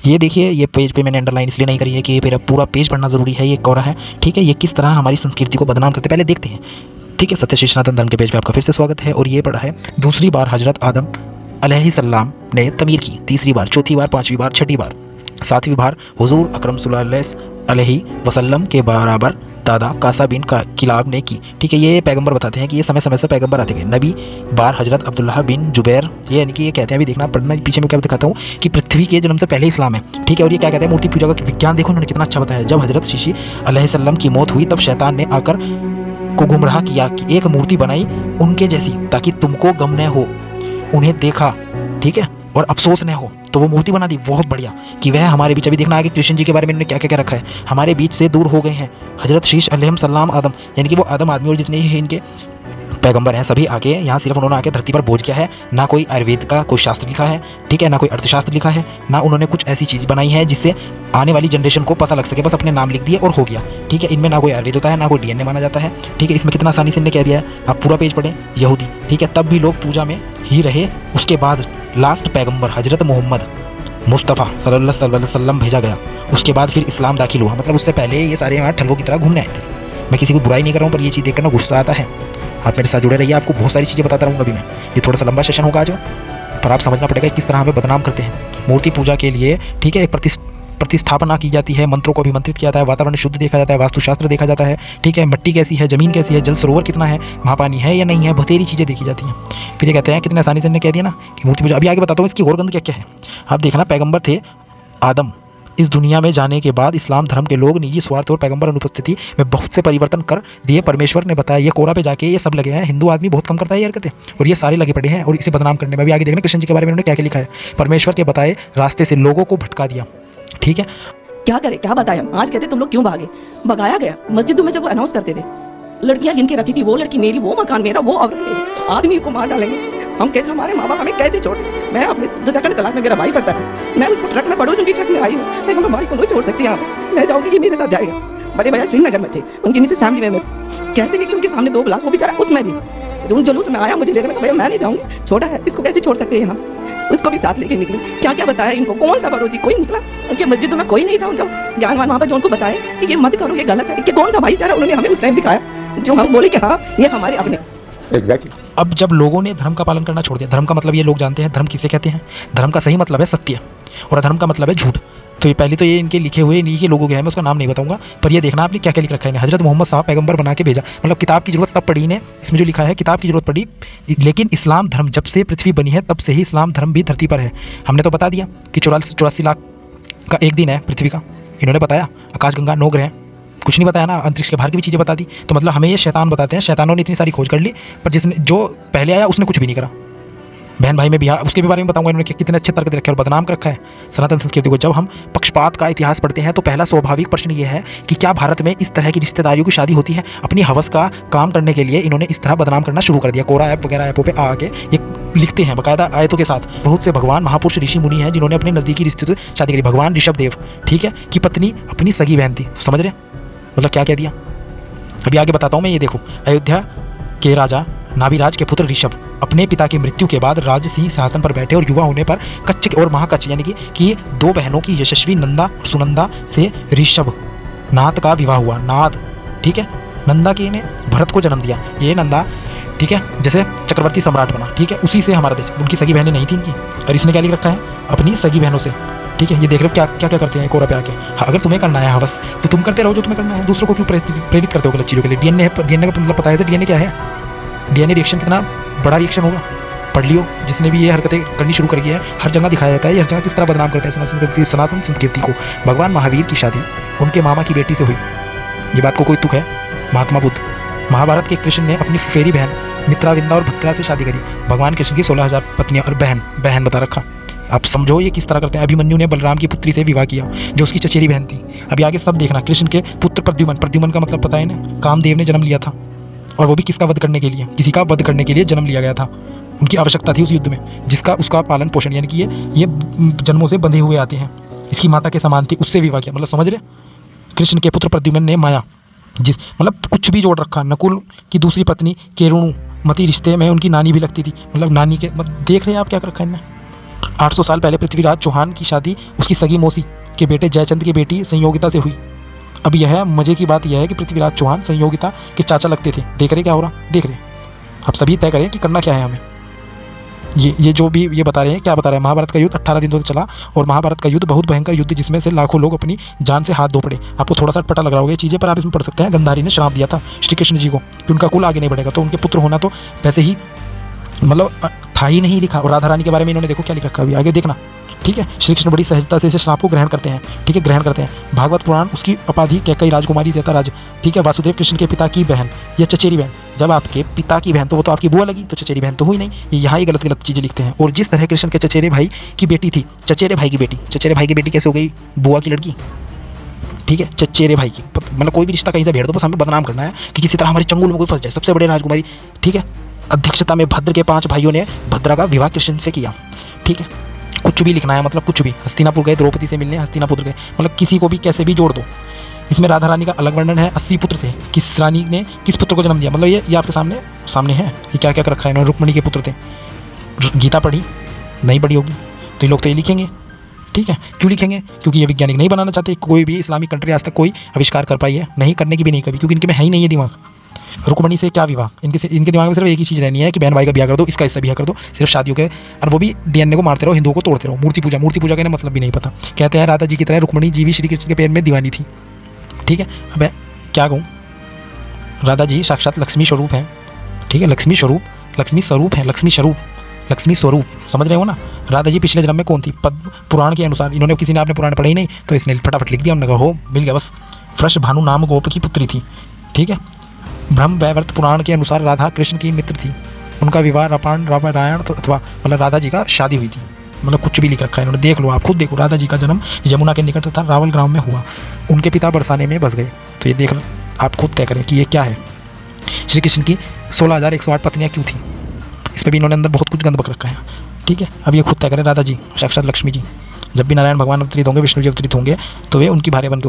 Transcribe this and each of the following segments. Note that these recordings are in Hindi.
ये देखिए, ये पेज पे मैंने अंडरलाइन इसलिए नहीं करी है कि ये मेरा पूरा पेज पढ़ना ज़रूरी है। ये कोरा है, ठीक है। ये किस तरह हमारी संस्कृति को बदनाम करते, पहले देखते हैं, ठीक है। सत्य शिव सनातन धर्म के पेज पे आपका फिर से स्वागत है। और ये पढ़ा है दूसरी बार हजरत आदम अलैहिस्सलाम ने तमीर की, तीसरी बार, चौथी बार, पाँचवीं बार, छठी बार, सातवीं बार हुजूर अकरम सल्लल्लाहु अलैहि वसल्लम के बराबर दादा कासा बिन का किलाब ने की, ठीक है। ये पैगंबर बताते हैं कि ये समय समय से पैगंबर आते गए। नबी बार हजरत अब्दुल्लाह बिन जुबैर, ये यानी कि ये कहते हैं, अभी देखना पढ़ना, पीछे में क्या दिखाता हूँ कि पृथ्वी के जन्म से पहले इस्लाम है, ठीक है। और ये क्या कहते हैं, मूर्ति पूजा का विज्ञान देखो उन्होंने कितना अच्छा बताया। जब हजरत शीशी अलैहिस्सलाम की मौत हुई तब शैतान ने आकर को गुमराह किया कि एक मूर्ति बनाई उनके जैसी ताकि तुमको गम न हो, उन्हें देखा, ठीक है, और अफसोस न हो, तो वो मूर्ति बना दी। बहुत बढ़िया कि वह हमारे बीच, अभी देखना आगे कृष्ण जी के बारे में इन्होंने क्या क्या रखा है, हमारे बीच से दूर हो गए हैं। हजरत शीश अलैहिस्सलाम आदम, यानी कि वो आदम आदमी और जितने ही इनके पैगंबर हैं सभी आके यहाँ सिर्फ उन्होंने आके धरती पर बोझ किया है। ना कोई आयुर्वेद का कोई शास्त्र लिखा है, ठीक है, ना कोई अर्थशास्त्र लिखा है, ना उन्होंने कुछ ऐसी चीज़ बनाई है जिससे आने वाली जनरेशन को पता लग सके। बस अपने नाम लिख दिए और हो गया, ठीक है। इनमें ना कोई आयुर्वेद होता है, ना कोई डीएनए माना जाता है, ठीक है। इसमें कितना आसानी से इन्होंने कह दिया है, आप पूरा पेज पढ़ें। यहूदी, ठीक है, तब भी लोग पूजा में ही रहे। उसके बाद लास्ट पैगंबर हजरत मोहम्मद मुस्तफ़ा सल्लल्लाहु अलैहि वसल्लम भेजा गया। उसके बाद फिर इस्लाम दाखिल हुआ। मतलब उससे पहले ये सारे यहाँ ठल्लों की तरह घूमने आए थे। मैं किसी को बुराई नहीं कर रहा हूँ, पर ये चीज़ देखकर ना गुस्सा आता है। आप मेरे साथ जुड़े रहिए, आपको बहुत सारी चीज़ें बताता रहूँगा। अभी मैं, ये थोड़ा सा लंबा सेशन होगा आज, पर आप समझना पड़ेगा किस तरह हमें बदनाम करते हैं। मूर्ति पूजा के लिए, ठीक है, एक प्रतिस्थापना की जाती है, मंत्रों को अभिमंत्रित किया जाता है, वातावरण शुद्ध देखा जाता है, वास्तुशास्त्र देखा जाता है, ठीक है, मिट्टी कैसी है, जमीन कैसी है, जल सरोवर कितना है, वहाँ पानी है या नहीं है, बथेरी चीज़ें देखी जाती हैं। फिर ये कहते हैं कितने आसानी से इन्होंने कह दिया ना कि मूर्ति पूजा। अभी आगे बताता हूँ इसकी और गंद क्या क्या है। आप देखना, पैगंबर थे आदम, इस दुनिया में जाने के बाद इस्लाम धर्म के लोग निजी स्वार्थ और पैगंबर अनुपस्थिति में बहुत से परिवर्तन कर दिए। परमेश्वर ने बताया, ये कोरा पे जाके ये सब लगे हैं। हिंदू आदमी बहुत कम करता है ये हरकतें, और ये सारे लगे पड़े हैं और इसे बदनाम करने में। भी आगे देखना कृष्ण जी के बारे में उन्होंने क्या क्या लिखा है। परमेश्वर के बताए रास्ते से लोगों को भटका दिया, ठीक है। क्या करे, क्या बताएं हम। आज कहते तुम लोग क्यों भागे, भगाया गया। मस्जिदों में जब वो अनाउंस करते थे, लड़कियां गिन के रखी थी, वो लड़की मेरी, वो मकान मेरा, वो औरत मेरी, आदमी को मार डालेंगे हम। कैसे, हमारे माँ बाप हमें कैसे छोड़। मैं अपने 2nd क्लास में, मेरा भाई पढ़ता है, मैं उसको ट्रक में, पड़ोसियों की ट्रक में आई हूँ, लेकिन मैं भाई को नहीं छोड़ सकती। यहाँ मैं चाहूँगी कि मेरे साथ जाएगा। बड़े भैया श्रीनगर में थे, उनकी मिसेस फैमिली में कैसे निकली, उनके सामने 2 गिलास, वो बेचारा उसमें भी उन जुलूस में आया मुझे लेकर। भैया मैं नहीं जाऊँगी, छोटा है, इसको कैसे छोड़ सकते हैं हम। उसको भी साथ लेके निकली। क्या क्या बताया इनको, कौन सा पड़ोसी, कोई निकला। उनके मस्जिदों में कोई नहीं था उनका ज्ञानवान वहाँ पर जो उनको बताए कि ये मत करो, ये गलत है। कि कौन सा भाईचारा उन्होंने हमें उस टाइम दिखाया जो हम बोले कि हाँ ये हमारे अपने। एग्जैक्टली। अब जब लोगों ने धर्म का पालन करना छोड़ दिया, धर्म का मतलब ये लोग जानते हैं धर्म किसे कहते हैं। धर्म का सही मतलब है सत्य, और अधर्म का मतलब है झूठ। तो ये पहले तो ये इनके लिखे हुए इन्हीं के लोगों के हैं, मैं उसका नाम नहीं बताऊंगा, पर ये देखना आपने क्या क्या लिख रखा है। हजरत मोहम्मद साहब पैगंबर बना के भेजा, मतलब किताब की जरूरत तब पड़ी ने, इसमें जो लिखा है किताब की जरूरत पड़ी। लेकिन इस्लाम धर्म जब से पृथ्वी बनी है तब से ही इस्लाम धर्म भी धरती पर है। हमने तो बता दिया कि 84 लाख का एक दिन है पृथ्वी का। इन्होंने बताया आकाशगंगा 9 ग्रह, कुछ नहीं बताया ना, अंतरिक्ष के बाहर की भी चीज़ें बता दी। तो मतलब हमें ये शैतान बताते हैं, शैतानों ने इतनी सारी खोज कर ली, पर जिसने जो पहले आया उसने कुछ भी नहीं करा। बहन भाई में भी उसके भी बारे में बताऊंगा इन्होंने कितने अच्छे तर्क दे रखे और बदनाम कर रखा है सनातन संस्कृति को। जब हम पक्षपात का इतिहास पढ़ते हैं तो पहला स्वाभाविक प्रश्न ये है कि क्या भारत में इस तरह की रिश्तेदारियों की शादी होती है। अपनी हवस का काम करने के लिए इन्होंने इस तरह बदनाम करना शुरू कर दिया। कोरा ऐप वगैरह ऐपों पे आके ये लिखते हैं बाकायदा आयतों के साथ। बहुत से भगवान महापुरुष ऋषि मुनि हैं जिन्होंने अपने नज़दीकी रिश्ते से शादी करी। भगवान ऋषभ देव, ठीक है, की पत्नी अपनी सगी बहन थी। समझ रहे मतलब क्या कह दिया। अभी आगे बताता हूँ मैं। ये देखो, अयोध्या के राजा नाभिराज के पुत्र ऋषभ अपने पिता की मृत्यु के बाद राजसिंह सिंहासन पर बैठे और युवा होने पर कच्छ और महाकच्छ यानी कि 2 बहनों की यशस्वी नंदा और सुनंदा से ऋषभ नाथ का विवाह हुआ। नाथ, ठीक है, नंदा की ने भरत को जन्म दिया। ये नंदा, ठीक है, जैसे चक्रवर्ती सम्राट बना, ठीक है, उसी से हमारा देश। उनकी सगी बहनें नहीं थी इनकी, और इसने क्या लिख रखा है, अपनी सगी बहनों से, ठीक है। ये देख रहे हो क्या क्या क्या करते हैं कोरा पे आके। हाँ, अगर तुम्हें करना है हवस तो तुम करते रहो जो तुम्हें करना है, दूसरों को क्यों प्रेरित करते हो गलत चीज़ों के लिए। डीएनए का मतलब पता है डीएनए क्या है। डीएनए रिएक्शन कितना बड़ा रिएक्शन होगा, पढ़ लियो। जिसने भी ये हरकतें करनी शुरू कर है, हर जगह दिखाया जाता है, हर जगह किस तरह बदनाम करता है सनातन संस्कृति को। भगवान महावीर की शादी उनके मामा की बेटी से हुई, ये बात को कोई तुक है। महात्मा बुद्ध, महाभारत के कृष्ण ने अपनी फेरी बहन मित्राविंदा और भद्रा से शादी करी। भगवान कृष्ण की 16,000 पत्नियां और बहन बता रखा। आप समझो ये किस तरह करते हैं। अभिमन्यु ने बलराम की पुत्री से विवाह किया जो उसकी चचेरी बहन थी। अभी आगे सब देखना। कृष्ण के पुत्र प्रद्युमन का मतलब पता है ना, कामदेव ने जन्म लिया था, और वो भी किसका वध करने के लिए, किसी का वध करने के लिए जन्म लिया गया था। उनकी आवश्यकता थी उस युद्ध में, जिसका उसका पालन पोषण, यानी कि ये जन्मों से बंधे हुए आते हैं। इसकी माता के समान थी, उससे विवाह किया। मतलब समझ रहे, कृष्ण के पुत्र प्रद्युमन ने माया, जिस मतलब कुछ भी जोड़ रखा। नकुल की दूसरी पत्नी केरुणु मती रिश्ते में उनकी नानी भी लगती थी, मतलब नानी के, मतलब देख रहे हैं आप क्या कर रखा है इनने। 800 साल पहले पृथ्वीराज चौहान की शादी उसकी सगी मौसी के बेटे जयचंद की बेटी संयोगिता से हुई। अब यह मजे की बात यह है कि पृथ्वीराज चौहान संयोगिता के चाचा लगते थे। देख रहे क्या हो रहा, देख रहे। अब सभी तय करें कि करना क्या है हमें। ये जो भी ये बता रहे हैं, क्या बता रहे हैं, महाभारत का युद्ध 18 दिन तक चला और महाभारत का युद्ध बहुत भयंकर युद्ध जिसमें से लाखों लोग अपनी जान से हाथ धो पड़े। आपको थोड़ा सा पता लग रहा होगा ये चीज़ें, पर आप इसमें पढ़ सकते हैं। गंधारी ने श्राप दिया था श्री कृष्ण जी को कि उनका कुल आगे नहीं बढ़ेगा, तो उनके पुत्र होना तो वैसे ही मतलब था ही नहीं लिखा। और राधा रानी के बारे में इन्होंने देखो क्या लिख रखा है, अभी आगे देखना। ठीक है, श्री कृष्ण बड़ी सहजता से इस श्राप को ग्रहण करते हैं। ठीक है, ग्रहण करते हैं। भागवत पुराण उसकी उपाधि कैकई राजकुमारी देता राज। ठीक है, वासुदेव कृष्ण के पिता की बहन या चचेरी बहन। जब आपके पिता की बहन तो वो तो आपकी बुआ लगी, तो चचेरी बहन तो हुई नहीं। ये यहाँ ही गलत गलत चीज़ें लिखते हैं। और जिस तरह कृष्ण के चचेरे भाई की बेटी थी, चचेरे भाई की बेटी, चचेरे भाई की बेटी कैसे हो गई, बुआ की लड़की। ठीक है, चचेरे भाई की, मतलब कोई भी रिश्ता कहीं से भेड़ दो, बस हमें बदनाम करना है कि किसी तरह हमारी चंगुल में कोई फंस जाए। सबसे बड़े राजकुमारी, ठीक है, अध्यक्षता में भद्र के 5 भाइयों ने भद्रा का विवाह कृष्ण से किया। ठीक है, कुछ भी लिखना है, मतलब कुछ भी। हस्तिनापुर गए द्रौपदी से मिलने, हस्तिनापुर गए, मतलब किसी को भी कैसे भी जोड़ दो। इसमें राधा रानी का अलग वर्णन है। 80 पुत्र थे। किस रानी ने किस पुत्र को जन्म दिया, मतलब ये आपके सामने है। ये क्या क्या कर रखा है इन्होंने। रुक्मणी के पुत्र थे। गीता पढ़ी नहीं पढ़ी होगी तो ये लोग तो ये लिखेंगे। ठीक है, क्यों लिखेंगे, क्योंकि ये वैज्ञानिक नहीं बनाना चाहते। कोई भी इस्लामिक कंट्री आज तक कोई आविष्कार कर पाई है नहीं, करने की भी नहीं कभी, क्योंकि इनके में है ही नहीं है दिमाग। रुक्मणी से क्या विवाह, इनके दिमाग में सिर्फ एक ही चीज़ रहनी है कि बहन भाई का ब्याह कर दो, इसका इससे ब्याह कर दो, सिर्फ शादियों के। और वो भी डीएनए को मारते रहो, हिंदुओं को तोड़ते रहो। मूर्ति पूजा का मतलब भी नहीं पता। कहते हैं राधा जी की तरह रुक्मणी जी भी श्री कृष्ण के पैर में दीवानी थी। ठीक है, अब क्या कहूँ, राधा जी साक्षात लक्ष्मी स्वरूप हैं। ठीक है, लक्ष्मी स्वरूप है, लक्ष्मी स्वरूप, समझ रहे हो ना। राधा जी पिछले जन्म में कौन थी, पद्म पुराण के अनुसार। इन्होंने किसी ने आपने पुराण पढ़े ही नहीं, तो इसने फटाफट लिख दिया। उन्होंने कहा हो मिल गया बस। वृष भानु नाम गोप की पुत्री थी। ठीक है, ब्रह्म वैवर्त पुराण के अनुसार राधा कृष्ण की मित्र थी। उनका विवाह रामायण अथवा मतलब राधा जी का शादी हुई थी। मतलब कुछ भी लिख रखा है इन्होंने, देख लो आप खुद देखो। राधा जी का जन्म यमुना के निकट तथा रावल ग्राम में हुआ। उनके पिता बरसाने में बस गए। तो ये देख आप खुद तय करें कि ये क्या है। श्री कृष्ण की 16,108 पत्नियाँ क्यों थी, इसमें भी इन्होंने अंदर बहुत कुछ गंद बक रखा है। ठीक है, अब ये खुद तय करें। राधा जी साक्षात लक्ष्मी जी, जब भी नारायण भगवान अवतरित होंगे, विष्णु जी अवतरित होंगे, तो वे उनकी भार्या बन के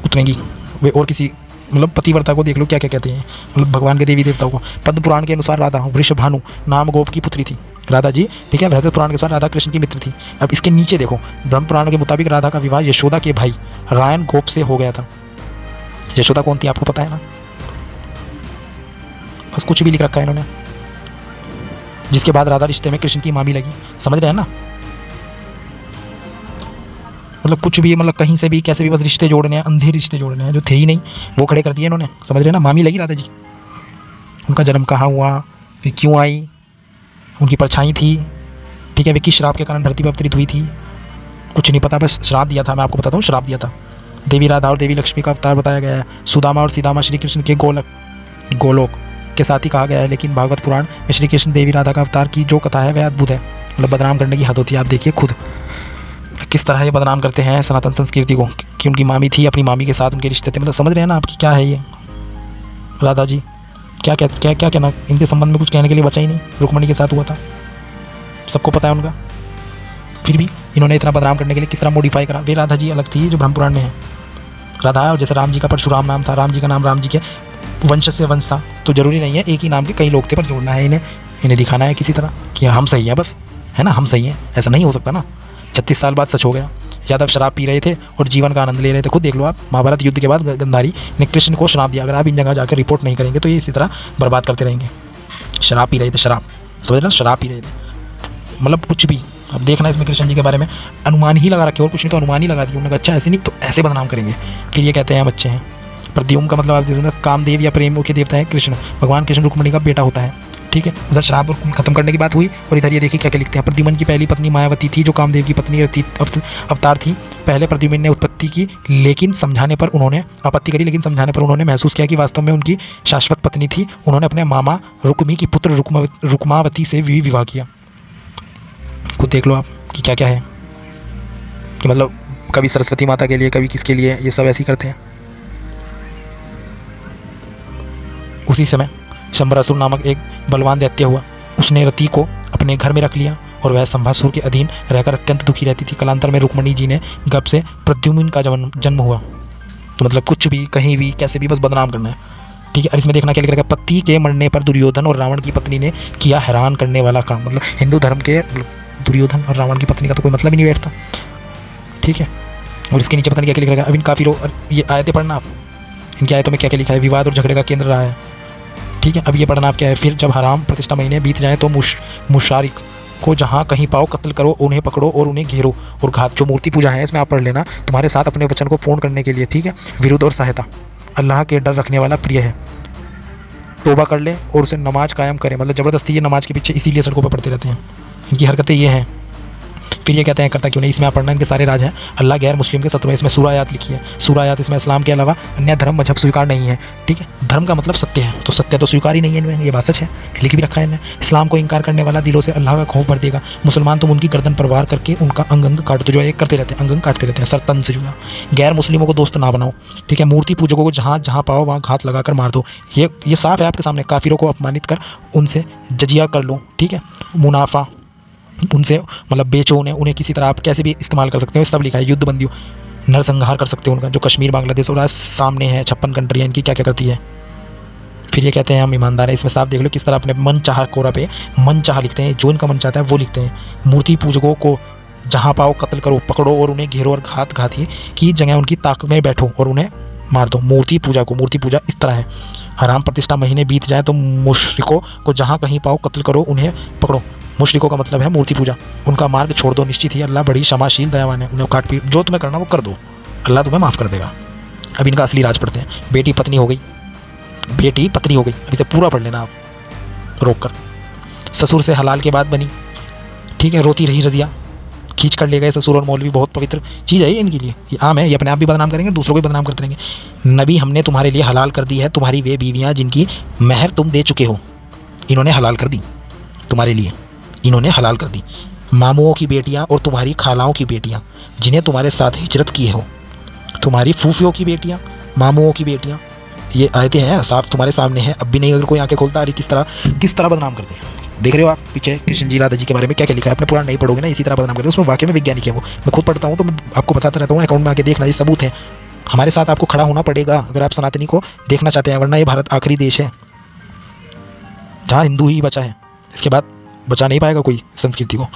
उतरेंगी। वे और किसी मतलब पतिव्रता को देख लो क्या क्या कहते हैं, मतलब भगवान के देवी देवताओं को। पद्म पुराण के अनुसार राधा वृषभानु नाम गोप की पुत्री थी राधा जी। ठीक है, बृहद पुराण के अनुसार राधा कृष्ण की मित्र थी। अब इसके नीचे देखो, ब्रह्म पुराण के मुताबिक राधा का विवाह यशोदा के भाई रायन गोप से हो गया था। यशोदा कौन थी आपको पता है ना, बस कुछ भी लिख रखा है इन्होंने। जिसके बाद राधा रिश्ते में कृष्ण की मामी लगी, समझ रहे हैं ना। मतलब कुछ भी, मतलब कहीं से भी कैसे भी बस रिश्ते जोड़ने हैं, अंधे रिश्ते जोड़ने हैं जो थे ही नहीं, वो खड़े कर दिए इन्होंने, समझ रहे हैं ना। मामी लगी राधा जी। उनका जन्म कहाँ हुआ, फिर क्यों आई, उनकी परछाई थी। ठीक है, वे किस श्राप के कारण धरती पर अवतरित हुई थी, कुछ नहीं पता, बस श्राप दिया था। मैं आपको बताता हूँ, श्राप दिया था। देवी राधा और देवी लक्ष्मी का अवतार बताया गया है। सुदामा और सीदामा श्री कृष्ण के गोलोक के साथ ही कहा गया है। लेकिन भागवत पुराण में श्री कृष्ण देवी राधा का अवतार की जो कथा है वह अद्भुत है। मतलब बदनाम करने की हद होती है। आप देखिए खुद किस तरह ये बदनाम करते हैं सनातन संस्कृति को, कि उनकी मामी थी, अपनी मामी के साथ उनके रिश्ते थे। मतलब समझ रहे हैं ना आपकी क्या है ये राधा जी। क्या कहना, इनके संबंध में कुछ कहने के लिए बचा ही नहीं। रुक्मणी के साथ हुआ था, सबको पता है उनका। फिर भी इन्होंने इतना बदनाम करने के लिए किस तरह मॉडिफाई करा। वे राधा जी अलग थी जो ब्रह्म पुराण में है। राधा और जैसे राम जी का परशुराम नाम था, राम जी का नाम राम जी के वंश से वंश था, तो जरूरी नहीं है एक ही नाम के कई लोग थे, पर जोड़ना है इन्हें दिखाना है किसी तरह कि हम सही हैं बस, है ना, हम सही हैं। ऐसा नहीं हो सकता ना। 36 साल बाद सच हो गया। यादव शराब पी रहे थे और जीवन का आनंद ले रहे थे। खुद देख लो आप, महाभारत युद्ध के बाद गंधारी ने कृष्ण को श्राप दिया। अगर आप इन जगह जाकर रिपोर्ट नहीं करेंगे तो ये इसी तरह बर्बाद करते रहेंगे। शराब पी रहे थे, शराब, समझ रहे ना, शराब पी रहे थे। मतलब कुछ भी अब देखना इसमें कृष्ण जी के बारे में अनुमान ही लगा रखे और कुछ नहीं तो अनुमान ही लगा दिया। उन्होंने कहा अच्छा ऐसे नहीं तो ऐसे बदनाम करेंगे। फिर ये कहते हैं हम अच्छे हैं। प्रद्युम्न का मतलब आप देखो ना, कामदेव या प्रेम के देवता है कृष्ण। भगवान कृष्ण रुक्मणी का बेटा होता है। ठीक है, उधर शराब और खत्म करने की बात हुई और इधर ये देखिए क्या क्या लिखते हैं। प्रद्युम्न की पहली पत्नी मायावती थी जो कामदेव की पत्नी अवतार थी। पहले प्रद्युम्न ने उत्पत्ति की लेकिन समझाने पर उन्होंने आपत्ति करी, लेकिन समझाने पर उन्होंने महसूस किया कि वास्तव में उनकी शाश्वत पत्नी थी। उन्होंने अपने मामा रुक्मी की पुत्र रुक्मावती से भी विवाह किया। खुद देख लो आप कि क्या क्या है, कि मतलब कभी सरस्वती माता के लिए, कभी किसके लिए, ये सब ऐसे ही करते हैं। उसी समय शंबरासुर नामक एक बलवान दैत्य हुआ। उसने रति को अपने घर में रख लिया और वह शंभासुर के अधीन रहकर अत्यंत दुखी रहती थी। कालांतर में रुक्मणी जी ने गर्भ से प्रद्युम्न का जन्म हुआ। तो मतलब कुछ भी, कहीं भी, कैसे भी, बस बदनाम करना है। ठीक है, और इसमें देखना क्या लिख रखा है, पति के मरने पर दुर्योधन और रावण की पत्नी ने किया हैरान करने वाला काम। मतलब हिंदू धर्म के दुर्योधन और रावण की पत्नी का तो कोई मतलब ही नहीं बैठता, ठीक है। और इसके नीचे पता नहीं क्या क्या लिखा है। अब इन काफिरों, ये आयतें पढ़ना आप, इनकी आयतों में क्या क्या लिखा है, विवाद और झगड़े का केंद्र रहा है, ठीक है। अब ये पढ़ना आप क्या है, फिर जब हराम प्रतिष्ठा महीने बीत जाए तो मुशारिक को जहाँ कहीं पाओ कत्ल करो, उन्हें पकड़ो और उन्हें घेरो और घात। जो मूर्ति पूजा है इसमें आप पढ़ लेना, तुम्हारे साथ अपने वचन को पूर्ण करने के लिए, ठीक है। विरुद्ध और सहायता, अल्लाह के डर रखने वाला प्रिय है, तोबा कर ले और उसे नमाज कायम करे। मतलब ज़बरदस्ती ये नमाज के पीछे इसीलिए सड़कों पर पड़ते रहते हैं, इनकी हरकतें ये हैं। फिर ये कहते हैं करता क्यों नहीं, इसमें आप पढ़ना इनके सारे राज हैं। अल्लाह गैर मुस्लिम के शत्रु है, इसमें सूरह आयत लिखी है। सूरह आयत इसमें इस्लाम के अलावा अन्य धर्म मजहब स्वीकार नहीं है, ठीक है। धर्म का मतलब सत्य है, तो सत्य तो स्वीकार ही नहीं है इनमें, ये बात सच है, लिख भी रखा है इन्हें। इस्लाम को इनकार करने वाला दिलों से अल्लाह का खौफ भर देगा। मुसलमान तुम उनकी गर्दन पर वार करके उनका अंग अंग काटते, जो एक करते रहते हैं, अंग अंग काटते रहते हैं, सर तन से जुड़ा। गैर मुस्लिमों को दोस्त ना बनाओ, ठीक है। मूर्ति पूजकों को जहाँ जहाँ पाओ वहाँ घात लगाकर मार दो। ये साफ है आपके सामने, काफिरों को अपमानित कर उनसे जजिया कर लो, ठीक है। मुनाफा उनसे मतलब बेचो उन्हें किसी तरह आप कैसे भी इस्तेमाल कर सकते हो, सब लिखा है। युद्ध बंदियों नरसंहार कर सकते हो उनका, जो कश्मीर बांग्लादेश और आज सामने है 56 कंट्रियाँ इनकी क्या क्या करती है। फिर ये कहते हैं हम ईमानदार हैं, इसमें साफ देख लो किस तरह अपने मन चाह कोरा पे मन चाह लिखते हैं, जो इनका मन चाहता है वो लिखते हैं। मूर्ति पूजकों को जहाँ पाओ कत्ल करो, पकड़ो और उन्हें घेरो और घातिए की जगह उनकी ताक में बैठो और उन्हें मार दो। मूर्ति पूजा इस तरह है। हराम प्रतिष्ठा महीने बीत जाए तो मुशरिकों को जहाँ कहीं पाओ कत्ल करो, उन्हें पकड़ो। मुशरिकों का मतलब है मूर्ति पूजा, उनका मार्ग छोड़ दो। निश्चित ही अल्लाह बड़ी क्षमाशील दयावान है, उन्हें काट पीट जो तुम्हें करना वो कर दो, अल्लाह तुम्हें माफ़ कर देगा। अब इनका असली राज पढ़ते हैं। बेटी पत्नी हो गई, अब इसे पूरा पढ़ लेना आप रोक कर। ससुर से हलाल के बाद बनी, ठीक है। रोती रही रजिया, खींच कर ले गए ससुर और मौलवी, बहुत पवित्र चीज़ है ये इनके लिए, ये आम है, ये अपने आप भी बदनाम करेंगे, दूसरों को भी बदनाम करते रहेंगे। नबी हमने तुम्हारे लिए हलाल कर दी है तुम्हारी वे बीवियाँ जिनकी महर तुम दे चुके हो, इन्होंने हलाल कर दी तुम्हारे लिए, इन्होंने हलाल कर दी। मामुओं की बेटियां और तुम्हारी खालाओं की बेटियां जिन्हें तुम्हारे साथ हिजरत किए हो, तुम्हारी फूफियों की बेटियां, मामुओं की बेटियां, ये आयतें हैं साफ तुम्हारे सामने हैं। अब भी नहीं अगर कोई आंखें खोलता, अरे किस तरह बदनाम करते हैं। देख रहे हो आप पीछे कृष्ण जी राधा जी के बारे में क्या क्या लिखा है, अपने पूरा नहीं पढ़ोगे ना इसी तरह बदनाम करते हैं। उसमें वाकई में वैज्ञानिक है वो, मैं खुद पढ़ता हूँ तो मैं आपको बताता रहता हूँ, अकाउंट में आके देखना, ये सबूत है। हमारे साथ आपको खड़ा होना पड़ेगा अगर आप सनातनी को देखना चाहते हैं, वरना ये भारत आखिरी देश है जहाँ हिंदू ही बचा है, इसके बाद बचा नहीं पाएगा कोई संस्कृति को।